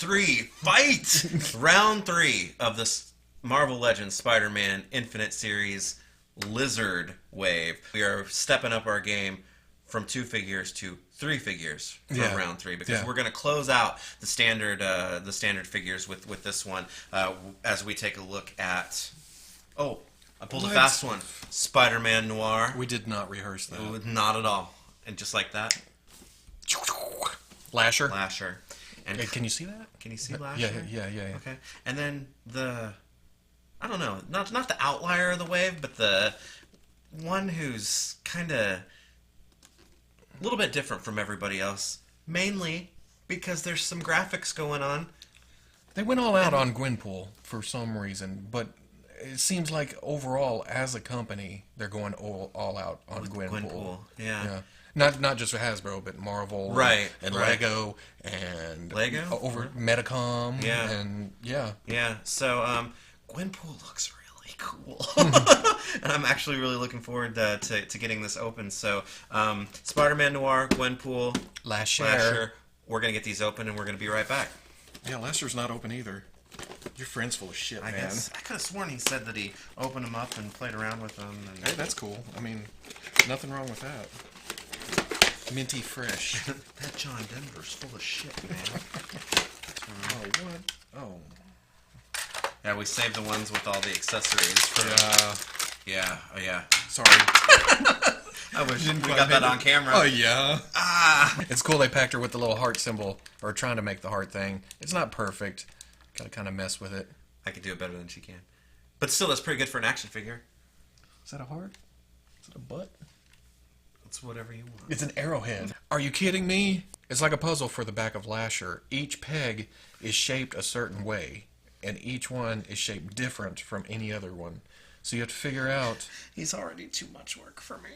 3, fight! Round 3 of this Marvel Legends Spider-Man Infinite Series Lizard Wave. We are stepping up our game from 2 figures to 3 figures for round 3 because we're going to close out the standard figures with this one as we take a look at. Oh, I pulled a fast one. Spider-Man Noir. We did not rehearse that. Not at all. And just like that. Lasher. And can you see that? Can you see Lasher? Yeah. Okay. And then I don't know, not the outlier of the wave, but the one who's kind of a little bit different from everybody else. Mainly because there's some graphics going on. They went all out on Gwenpool for some reason, but it seems like overall, as a company, they're going all out on Gwenpool. Yeah. Not just Hasbro, but Marvel, and Lego, and over Metacom, and So Gwenpool looks really cool, and I'm actually really looking forward to getting this open. So Spider-Man Noir, Gwenpool, Lasher. We're gonna get these open, and we're gonna be right back. Yeah, Lasher's not open either. Your friend's full of shit, man. I could have sworn he said that he opened them up and played around with them. And... Hey, that's cool. I mean, nothing wrong with that. Minty fresh. That John Denver's full of shit, man. Oh, what? Oh. Yeah, we saved the ones with all the accessories. Yeah. Oh, yeah. Sorry. I wish we got that on camera. Oh, yeah. It's cool they packed her with the little heart symbol, or trying to make the heart thing. It's not perfect. Gotta kind of mess with it. I could do it better than she can. But still, that's pretty good for an action figure. Is that a heart? Is it a butt? It's whatever you want. It's an arrowhead. Are you kidding me? It's like a puzzle for the back of Lasher. Each peg is shaped a certain way, and each one is shaped different from any other one. So you have to figure out... He's already too much work for me.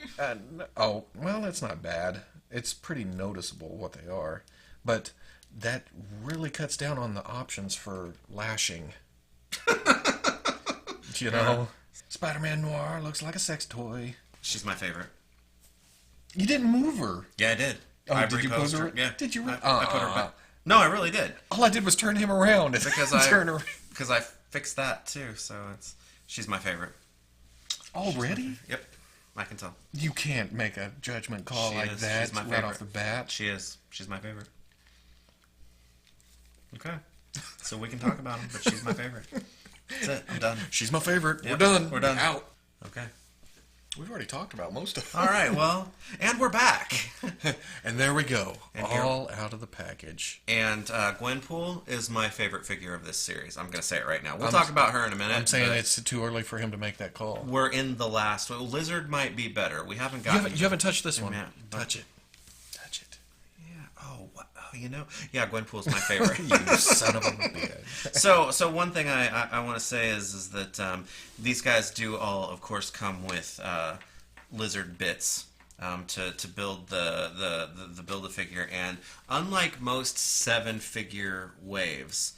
Oh, well, that's not bad. It's pretty noticeable what they are. But that really cuts down on the options for lashing. You know? Spider-Man Noir looks like a sex toy. She's my favorite. You didn't move her. Yeah, I did. Oh, did you put her? Yeah. Did you? I put her back. No, I really did. All I did was turn him around. Because I fixed that too. So she's my favorite. Already? Yep, I can tell. You can't make a judgment call that right off the bat. She is. She's my favorite. Okay, so we can talk about him, but she's my favorite. That's it. I'm done. She's my favorite. Yep, We're done. We're done. Out. Okay. We've already talked about most of them. All right, well, and we're back. And there we go. All out of the package. And Gwenpool is my favorite figure of this series. I'm going to say it right now. We'll talk about her in a minute. I'm saying it's too early for him to make that call. We're in the last one. Lizard might be better. We haven't gotten... You haven't touched this one. Touch it. Touch it. Yeah. Oh, you know? Yeah, Gwenpool's my favorite. You son of a bitch. So one thing I want to say is that these guys do all, of course, come with lizard bits to build the Build-A-Figure, and unlike most 7-figure waves,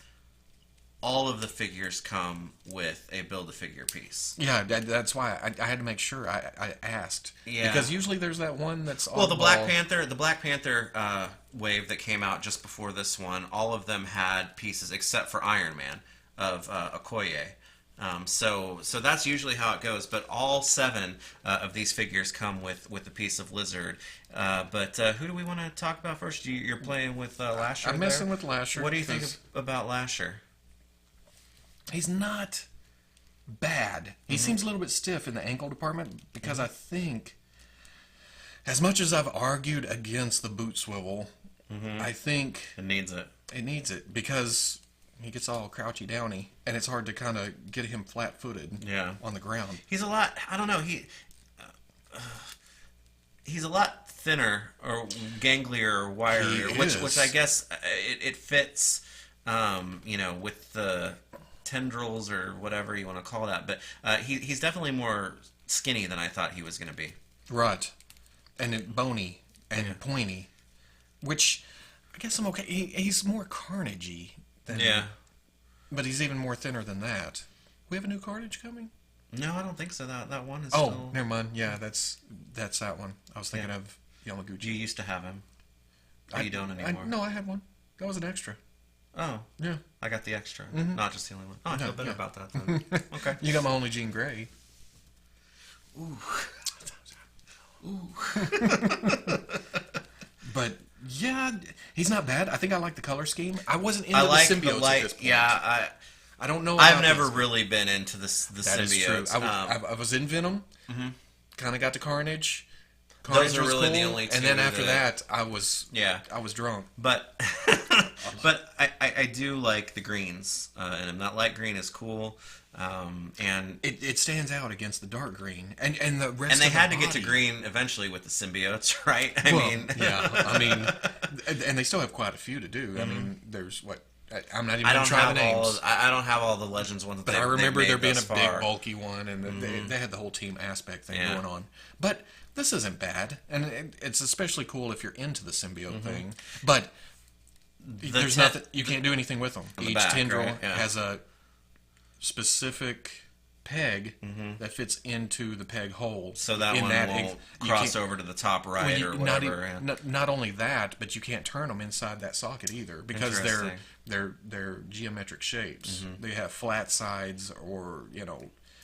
all of the figures come with a Build-A-Figure piece. Yeah, that's why I had to make sure I asked. Yeah. Because usually there's that one that's well, the Black Panther wave that came out just before this one, all of them had pieces except for Iron Man of Okoye. So that's usually how it goes. But all 7 of these figures come with a piece of Lizard. But who do we want to talk about first? You're playing with Lasher. I'm messing with Lasher. What do you think about Lasher? He's not bad. He seems a little bit stiff in the ankle department because I think, as much as I've argued against the boot swivel, I think it needs it. It needs it because he gets all crouchy downy, and it's hard to kind of get him flat-footed on the ground. He's a lot. I don't know. He's a lot thinner or ganglier or wirier, which I guess it fits. With the tendrils or whatever you want to call that, but he's definitely more skinny than I thought he was going to be. Right, and bony and pointy, which I guess I'm okay. He's more Carnage-y than but he's even more thinner than that. We have a new Carnage coming? No, I don't think so. That one is still... never mind. Yeah, that's that one. I was thinking of Yamaguchi. You used to have him. You don't anymore. No, I had one. That was an extra. Oh. Yeah. I got the extra. Not just the only one. Oh, I feel better about that then. Okay. You got my only Jean Grey. Ooh. But yeah, he's not bad. I think I like the color scheme. I wasn't into I like the the symbiotes light. at this point. Yeah, I don't know. I've about never these. really been into the That symbiotes. is true. I was in Venom. Kind of got to Carnage. Those are was really the cool, only two. And then after that, I was drunk. But but I do like the greens, and that light green is cool. And It stands out against the dark green, and the rest. and they of had the to get to body. green eventually with the symbiotes, right? I mean, and they still have quite a few to do. I mean, there's what I'm not even I going don't to try have the names. I don't have all the Legends ones. But I remember there being a big bulky one, and they had the whole team aspect thing going on. But this isn't bad, and it's especially cool if you're into the symbiote thing. But there's nothing you can't do anything with them. Each tendril has a specific peg that fits into the peg hole. So that one will cross over to the top right or whatever. Not only that, but you can't turn them inside that socket either because they're geometric shapes. They have flat sides, or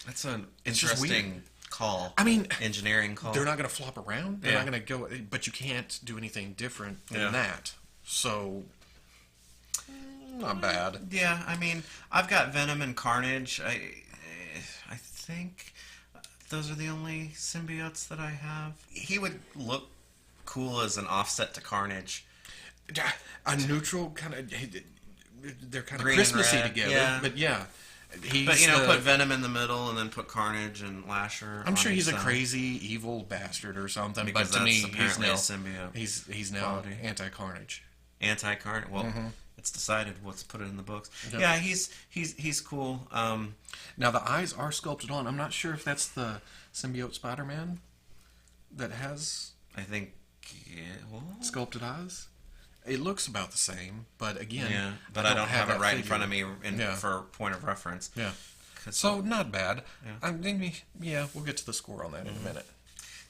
That's an interesting call. I mean, engineering call. They're not going to flop around. They're not going to go, but you can't do anything different than that. So. Not bad. Yeah, I mean, I've got Venom and Carnage. I think those are the only symbiotes that I have. He would look cool as an offset to Carnage. A neutral kind of. They're kind of Green Christmassy and red, together, but yeah. But put Venom in the middle and then put Carnage and Lasher. I'm sure he's a crazy evil bastard or something. Because but to me, he's now a symbiote. He's now anti-Carnage. Anti-Carnage. Well, it's decided. Let's put it in the books. Yep. Yeah, he's cool. Now the eyes are sculpted on. I'm not sure if that's the symbiote Spider-Man that has. I think sculpted eyes. It looks about the same, but again, but I don't have it right in front of me for point of reference. Yeah. So not bad. Yeah. We'll get to the score on that in a minute.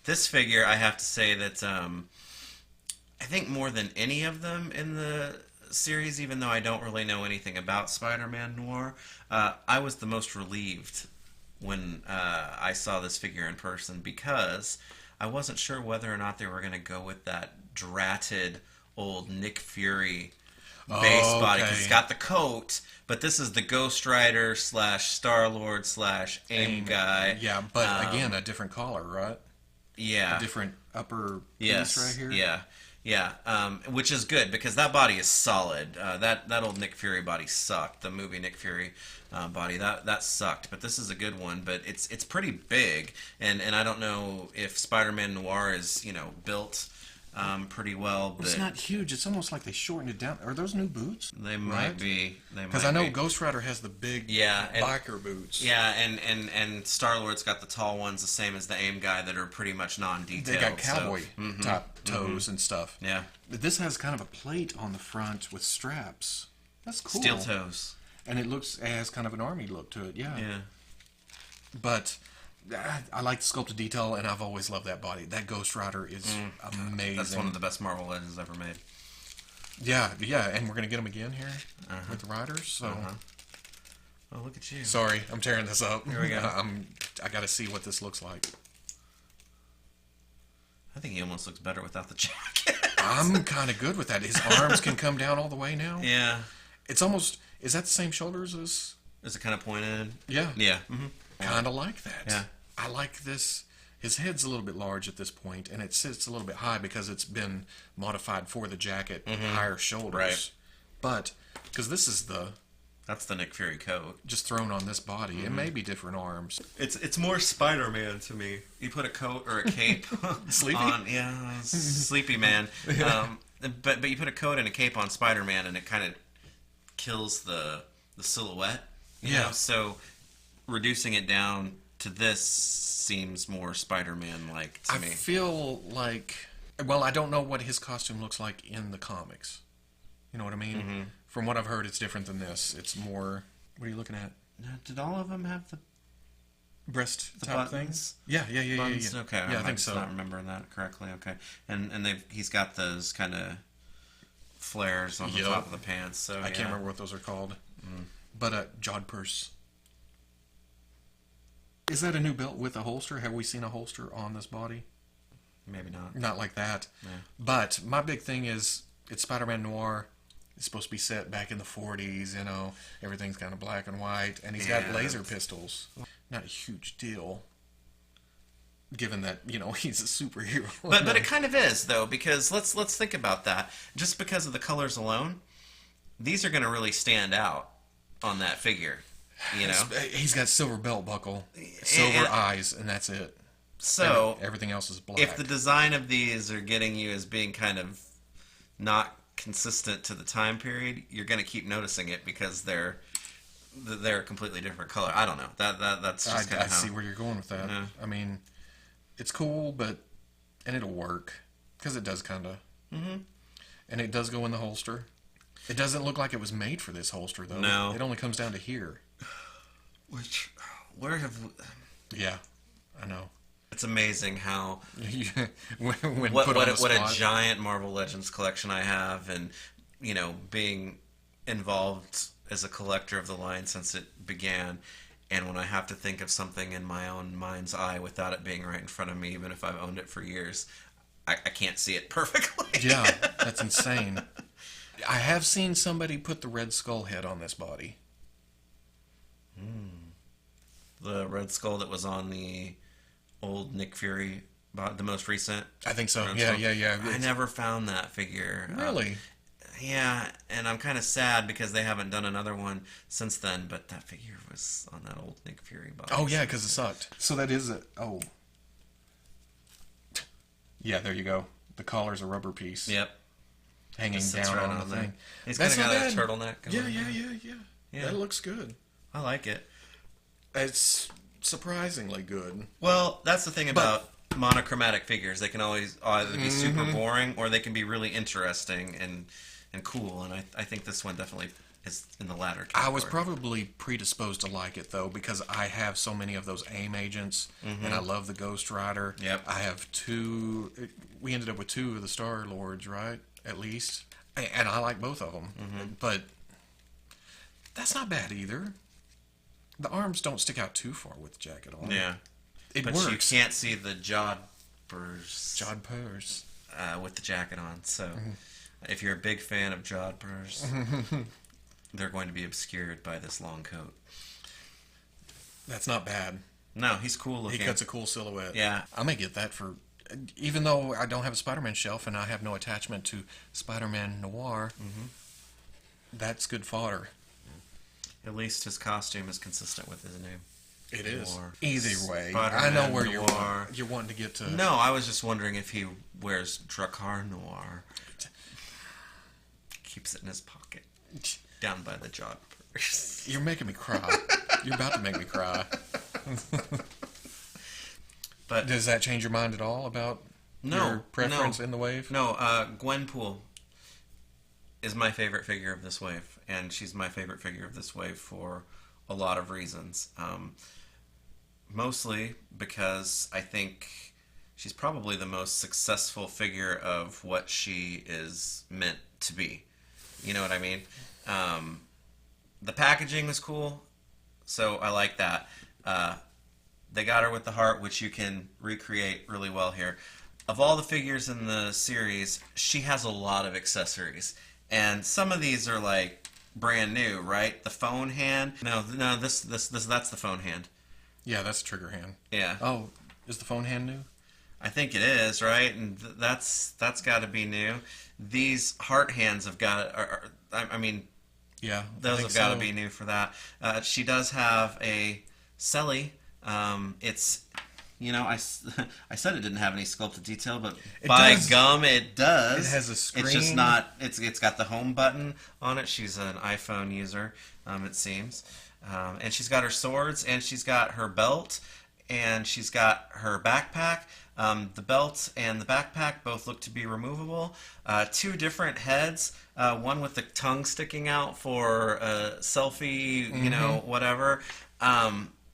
This figure, I have to say that I think more than any of them in the series, even though I don't really know anything about Spider-Man Noir, I was the most relieved when I saw this figure in person because I wasn't sure whether or not they were going to go with that dratted old Nick Fury base body. 'Cause it's got the coat, but this is the Ghost Rider / Star-Lord / AIM guy. Yeah, but again, a different collar, right? Yeah. A different upper piece right here. Yeah. Which is good because that body is solid. That old Nick Fury body sucked. The movie Nick Fury body that sucked. But this is a good one. But it's pretty big, and I don't know if Spider-Man Noir is built pretty well. It's not huge. It's almost like they shortened it down. Are those new boots? They might be. Because I know Ghost Rider has the big biker boots. Yeah, and Star-Lord's got the tall ones, the same as the AIM guy, that are pretty much non-detailed. They got cowboy top toes and stuff. Yeah. This has kind of a plate on the front with straps. That's cool. Steel toes. And it has kind of an army look to it. Yeah. Yeah. But I like the sculpted detail, and I've always loved that body. That Ghost Rider is amazing. That's one of the best Marvel Legends ever made. Yeah, and we're going to get them again here with the Riders. So. Oh, look at you. Sorry, I'm tearing this up. Here we go. I got to see what this looks like. I think he almost looks better without the jacket. I'm kind of good with that. His arms can come down all the way now. Yeah. It's almost... Is that the same shoulders as... Is it kind of pointed? Yeah. Yeah. Kind of like that. Yeah. I like this. His head's a little bit large at this point, and it sits a little bit high because it's been modified for the jacket, higher shoulders. Right. But, because this is That's the Nick Fury coat. just thrown on this body. It may be different arms. It's more Spider-Man to me. You put a coat or a cape Sleepy? on. Yeah, sleepy man. But you put a coat and a cape on Spider-Man, and it kind of kills the silhouette. You know? So reducing it down to this seems more Spider-Man-like to me. I feel like... Well, I don't know what his costume looks like in the comics. You know what I mean? From what I've heard, it's different than this. It's more... What are you looking at? Now, did all of them have the Breast buttons? top things? Yeah. Buttons? Okay, Yeah, I think so. I'm not remembering that correctly. Okay, and he's got those kind of flares on the top of the pants. So I can't remember what those are called. But jodhpurs. Is that a new belt with a holster? Have we seen a holster on this body? Maybe not. Not like that. Yeah. But my big thing is, it's Spider-Man Noir. It's supposed to be set back in the 40s, you know. Everything's kind of black and white. And he's got laser pistols. Not a huge deal, given that, you know, he's a superhero. But it kind of is, though, because let's think about that. Just because of the colors alone, these are going to really stand out on that figure, you know? He's got silver belt buckle, silver eyes, and that's it. So everything else is black. If the design of these are getting you as being kind of not consistent to the time period, you're going to keep noticing it because they're a completely different color. I don't know. That's just kind of I see where you're going with that. Yeah. I mean, it's cool, and it'll work because it does kind of. And it does go in the holster. It doesn't look like it was made for this holster, though. No. It only comes down to here. Where have... Yeah, I know. It's amazing how... when what put on the a spot. giant Marvel Legends collection I have, and, you know, being involved as a collector of the line since it began, and when I have to think of something in my own mind's eye without it being right in front of me, even if I've owned it for years, I can't see it perfectly. Yeah, that's insane. I have seen somebody put the Red Skull head on this body. The Red Skull that was on the old Nick Fury, the most recent. I think so. Red Yeah, Skull. yeah. I never found that figure. Really? Yeah, and I'm kind of sad because they haven't done another one since then, but that figure was on that old Nick Fury body. Oh, yeah, because it sucked. So that is it. Oh. Yeah, there you go. The collar's a rubber piece. Yep. Hanging Just sits down right on on the there. thing. He's That's kind of got not a bad. turtleneck going on. Yeah. That looks good. I like it. It's surprisingly good. Well, that's the thing about monochromatic figures. They can always either be super boring or they can be really interesting and cool. And I think this one definitely is in the latter category. I was probably predisposed to like it, though, because I have so many of those AIM agents, and I love the Ghost Rider. Yep. I have two. We ended up with two of the Star Lords, right? At least. And I like both of them. But that's not bad either. The arms don't stick out too far with the jacket on. Yeah. It but works. you can't see the jodhpurs Jodhpurs. with the jacket on. So if you're a big fan of jodhpurs, they're going to be obscured by this long coat. That's not bad. No, he's cool looking. He cuts a cool silhouette. Yeah. I may get that for... Even though I don't have a Spider-Man shelf and I have no attachment to Spider-Man Noir, that's good fodder. At least his costume is consistent with his name. It is. Noir. Either way, Spider-Man I know where Noir. you're wanting to get to. No, I was just wondering if he wears Drakkar Noir. Keeps it in his pocket. Down by the jodhpurs. You're making me cry. You're about to make me cry. But does that change your mind at all about your preference in the wave? No, Gwenpool is my favorite figure of this wave, and she's my favorite figure of this wave for a lot of reasons. Mostly because I think she's probably the most successful figure of what she is meant to be. You know what I mean? The packaging was cool, so I like that. They got her with the heart, which you can recreate really well here. Of all the figures in the series, she has a lot of accessories. And some of these are like brand new, right? The phone hand. No, this that's the phone hand. Yeah, that's the trigger hand. Yeah. Oh, is the phone hand new? I think it is, right? And that's got to be new. These heart hands have got. I mean, yeah, those have got to be new for that. She does have a celly. It's, you know, I said it didn't have any sculpted detail, but by gum, it does. It has a screen. It's just not. It's got the home button on it. She's an iPhone user, it seems, and she's got her swords, and she's got her belt, and she's got her backpack. The belt and the backpack both look to be removable. Two different heads, one with the tongue sticking out for a selfie, you know, whatever.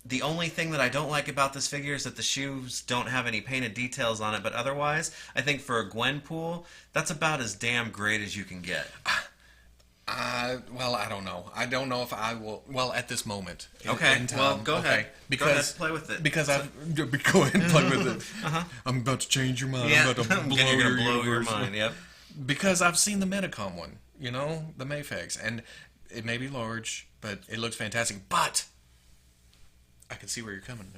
The only thing that I don't like about this figure is that the shoes don't have any painted details on it, but otherwise, I think for a Gwenpool, that's about as damn great as you can get. Well, I don't know. I don't know if I will. Well, at this moment. Okay. Well, go ahead. Because, go ahead, play with it. Because go ahead and play with it. I'm about to change your mind. Yeah. I'm about to blow You're your gonna blow your universe. mind. Yep. Because I've seen the Medicom one, the Mayfex, and it may be large, but it looks fantastic. But I can see where you're coming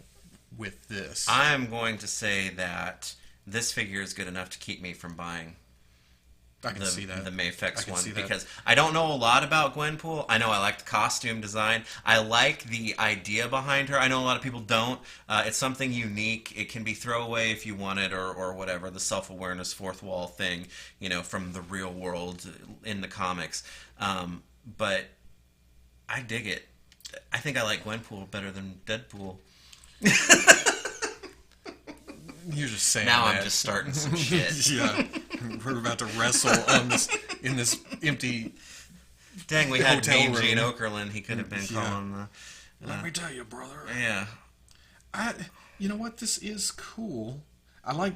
with this. I'm going to say that this figure is good enough to keep me from buying I can see that. the Mayfex one, see that. because I don't know a lot about Gwenpool. I know I like the costume design. I like the idea behind her. I know a lot of people don't. It's something unique. It can be throwaway if you want it, or whatever. The self-awareness fourth wall thing, from the real world in the comics. But I dig it. I think I like Gwenpool better than Deadpool. You're just saying Now that. I'm just starting some shit. Yeah. We're about to wrestle in this empty Dang, we had hotel Mean room. Gene Okerlund. He could have been calling the... Let me tell you, brother. Yeah. You know what? This is cool. I like...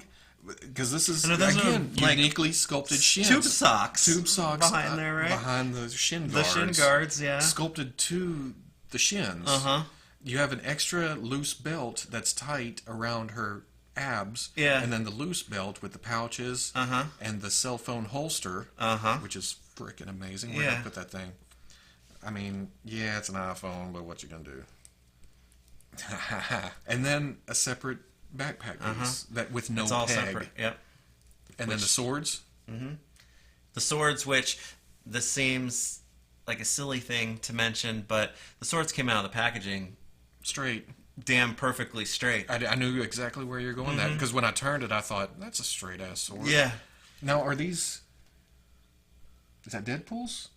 Because this is, No, those are, again, like, uniquely sculpted shins. Tube socks. Tube socks. Behind there, right? Behind the shin The guards. shin guards, yeah. Sculpted to the shins. Uh-huh. You have an extra loose belt that's tight around her abs. Yeah. And then the loose belt with the pouches. Uh-huh. And the cell phone holster. Uh-huh. Which is freaking amazing. Where Yeah. did I put that thing? I mean, yeah, it's an iPhone, but what you gonna do? And then a separate backpack piece that with no It's all peg. separate. Yep. And then the swords. The swords, which this seems like a silly thing to mention, but the swords came out of the packaging Straight. damn perfectly straight. I knew exactly where you're going that because when I turned it, I thought that's a straight ass sword. Yeah. Now, are these? Is that Deadpool's?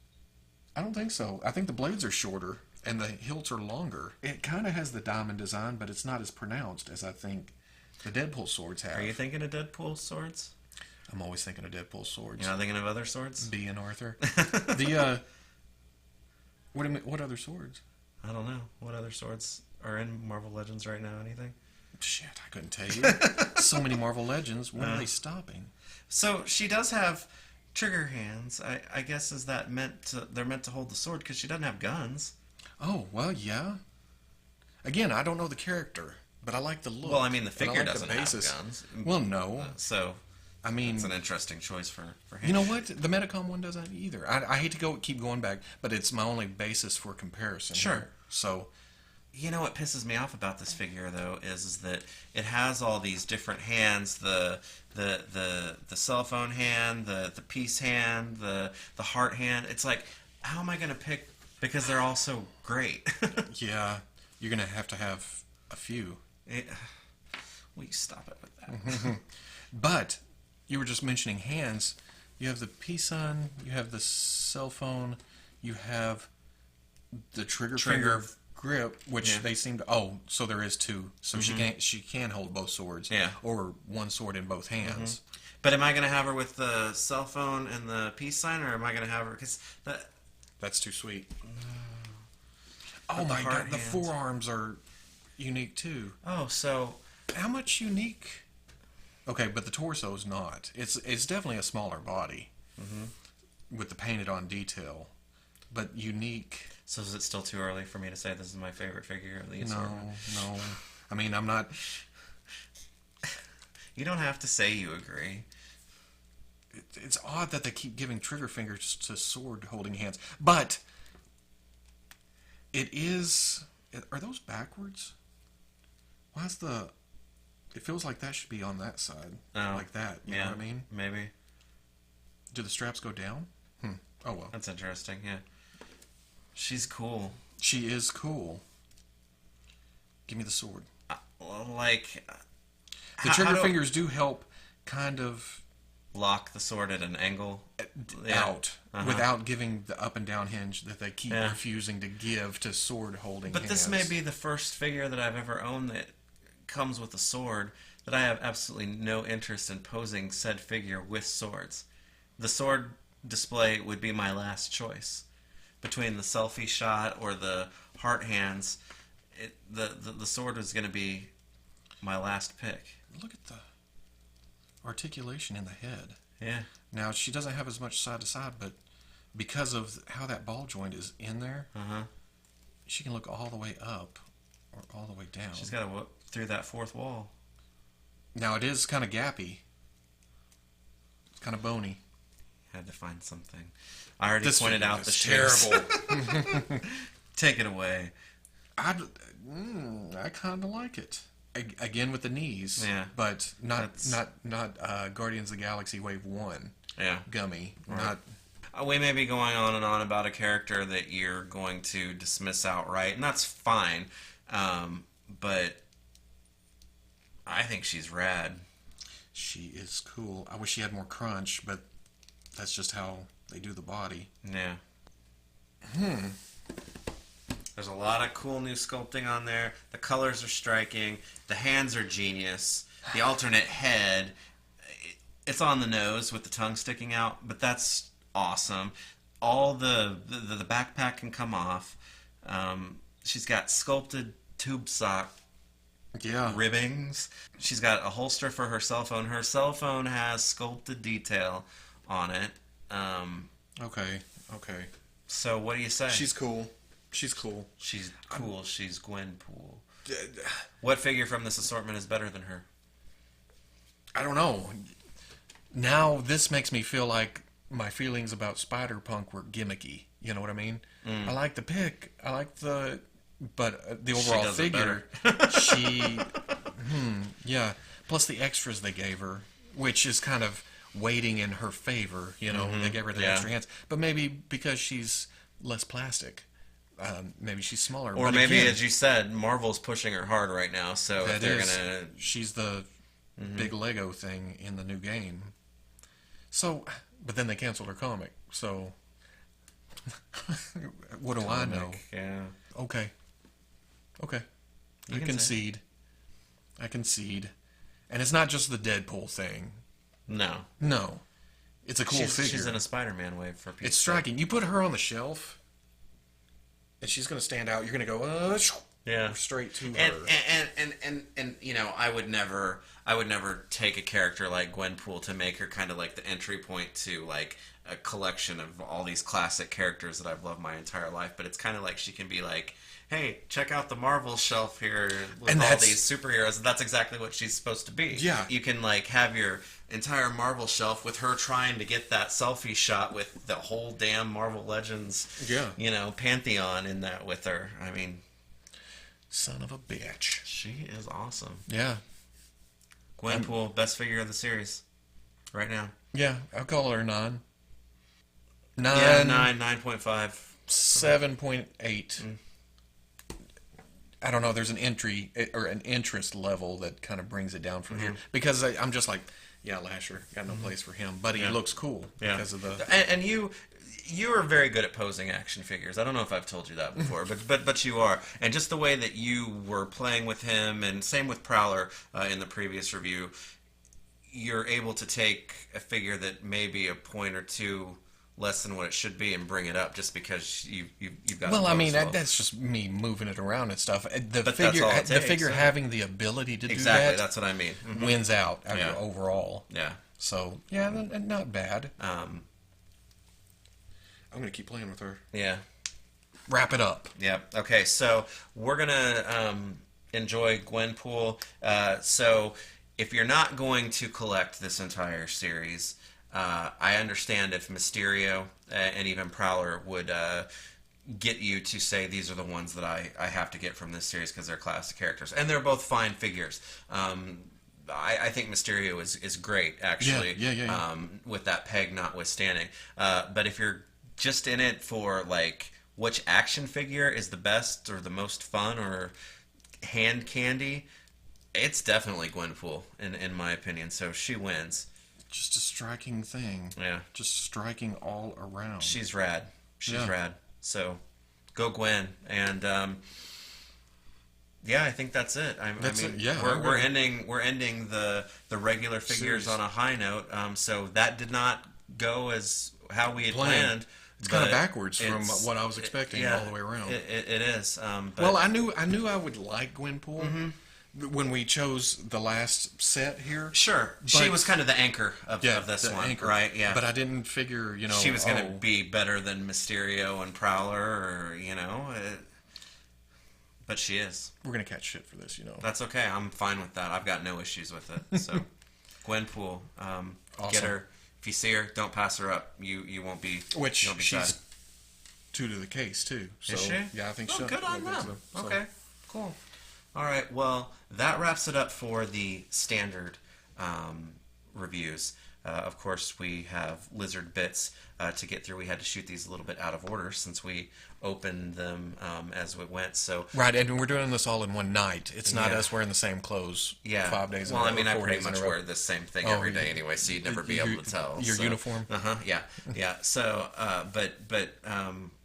I don't think so. I think the blades are shorter and the hilts are longer. It kind of has the diamond design, but it's not as pronounced as I think the Deadpool swords have. Are you thinking of Deadpool swords? I'm always thinking of Deadpool swords. You're not thinking of other swords? B and Arthur. What other swords? I don't know. What other swords are in Marvel Legends right now? Anything? Shit, I couldn't tell you. So many Marvel Legends. When are they stopping? So she does have trigger hands. I guess is that they're meant to hold the sword because she doesn't have guns. Oh, well, yeah. Again, I don't know the character, but I like the look. Well, I mean the and I figure like the doesn't have basis. guns. Well, no. So I mean, it's an interesting choice for him. you know what? The Medicom one doesn't either. I hate to keep going back, but it's my only basis for comparison. Sure. Here. So, You know what pisses me off about this figure though is that it has all these different hands, the cell phone hand, the peace hand, the heart hand. It's like, how am I going to pick, because they're all so great. yeah, you're going to have a few. Will you stop it with that? But you were just mentioning hands. You have the peace on, you have the cell phone, you have the trigger finger grip, which they seem to. Oh, so there is two. So she can hold both swords. Yeah. Or one sword in both hands. But am I going to have her with the cell phone and the peace sign, or am I going to have her because That's too sweet. But Oh the my heart god, the hands. forearms are unique too. Oh, so How much unique? Okay, but the torso's not. It's definitely a smaller body with the painted on detail, but unique. so is it still too early for me to say this is my favorite figure of the No, assortment? no. I mean, I'm not. You don't have to say you agree. It's odd that they keep giving trigger fingers to sword holding hands, but it is. Are those backwards? Why's the? It feels like that should be on that side, like that. You know what I mean? Maybe. Do the straps go down? Oh well. That's interesting. Yeah, she's cool. She is cool. Give me the sword. Like The trigger fingers do help, kind of lock the sword at an angle out without giving the up and down hinge that they keep Yeah. refusing to give to sword holding. But hands. this may be the first figure that I've ever owned that comes with a sword that I have absolutely no interest in posing said figure with swords. The sword display would be my last choice between the selfie shot or the heart hands. the sword was going to be my last pick. Look at the articulation in the head. Yeah. Now, she doesn't have as much side to side, but because of how that ball joint is in there, she can look all the way up or all the way down. She's got to whoop through that fourth wall. Now, it is kind of gappy. It's kind of bony. Had to find something. I already This pointed out the shoes. terrible. Take it away. I kind of like it. Again with the knees, Yeah. but not Guardians of the Galaxy Wave 1. Yeah. Gummy. Right. We may be going on and on about a character that you're going to dismiss outright, and that's fine. But I think she's rad. She is cool. I wish she had more crunch, but that's just how they do the body. Yeah. There's a lot of cool new sculpting on there. The colors are striking. The hands are genius. The alternate head, it's on the nose with the tongue sticking out, but that's awesome. All the backpack can come off. She's got sculpted tube sock ribbings. She's got a holster for her cell phone. Her cell phone has sculpted detail on it. Okay. So what do you say? She's cool. She's cool. She's cool. She's Gwenpool. What figure from this assortment is better than her? I don't know. Now this makes me feel like my feelings about Spider-Punk were gimmicky. You know what I mean? I like the pick. I like the... But the overall figure... She... yeah. Plus the extras they gave her, which is kind of weighting in her favor. You know, they gave her the extra hands. But maybe because she's less plastic... maybe she's smaller. Or but maybe, again, as you said, Marvel's pushing her hard right now, so if they're gonna... She's the big Lego thing in the new game. So, but then they canceled her comic, so... what do I know? Yeah. Okay. I concede. And it's not just the Deadpool thing. No. It's a cool figure. She's in a Spider-Man wave for people. It's striking. You put her on the shelf... and she's going to stand out. You're going to go, straight to her. And you know, I would never take a character like Gwenpool to make her kind of like the entry point to like a collection of all these classic characters that I've loved my entire life. But it's kind of like she can be like, hey, check out the Marvel shelf here with all these superheroes. And that's exactly what she's supposed to be. Yeah. You can like have your entire Marvel shelf with her trying to get that selfie shot with the whole damn Marvel Legends, pantheon in that with her. I mean, son of a bitch. She is awesome. Yeah. Gwenpool, best figure of the series right now. Yeah, I'll call her 9. 9.5. 7.8. I don't know. There's an entry or an interest level that kind of brings it down from here because I'm just like, yeah, Lasher got no place for him, but he looks cool because of the. And you are very good at posing action figures. I don't know if I've told you that before, but you are. And just the way that you were playing with him, and same with Prowler in the previous review, you're able to take a figure that may be a point or two less than what it should be and bring it up just because you've got. Well, I mean that's just me moving it around and stuff. The figure having the ability to do that. Exactly, that's what I mean. Wins out overall. Yeah. So yeah, not bad. I'm gonna keep playing with her. Yeah. Wrap it up. Yeah. Okay. So we're gonna enjoy Gwenpool. So if you're not going to collect this entire series. I understand if Mysterio and even Prowler would get you to say these are the ones that I have to get from this series because they're classic characters. And they're both fine figures. I think Mysterio is great, actually, with that peg notwithstanding. But if you're just in it for, like, which action figure is the best or the most fun or hand candy, it's definitely Gwenpool, in my opinion. So she wins. Just a striking thing. Yeah. Just striking all around. She's rad. She's rad. So, go Gwen. And, I think that's it. We're ending the regular figures on a high note. So that did not go as how we had planned. It's kind of backwards from what I was expecting all the way around. It is. But Well, I knew I would like Gwenpool when we chose the last set here. Sure, she was kind of the anchor of this one, anchor. right? Yeah, But I didn't figure, she was going to be better than Mysterio and Prowler, or but she is. We're gonna catch shit for this, That's okay. I'm fine with that. I've got no issues with it. So, Gwenpool, awesome. get her. If you see her, don't pass her up. You won't be. Which you won't be she's sad. true to the case too. So, Is she? Yeah, I think so. so. Good on them. So. Okay, cool. All right. Well, that wraps it up for the standard reviews. Of course, we have Lizard bits to get through. We had to shoot these a little bit out of order since we opened them as we went. So right, and we're doing this all in one night. It's not us wearing the same clothes 5 days in a row. Well, I mean, I 4 pretty days in much a row. wear the same thing every day anyway, so you'd never be able to tell. Your uniform? Yeah. So,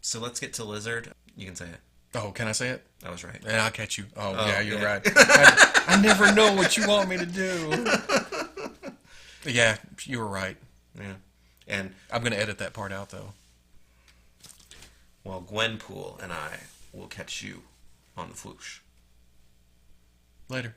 so let's get to Lizard. You can say it. Oh, can I say it? I was right. And I'll catch you. Oh yeah, you're right. I never know what you want me to do. Yeah, you were right. Yeah. And I'm going to edit that part out, though. Well, Gwenpool and I will catch you on the Fwoosh. Later.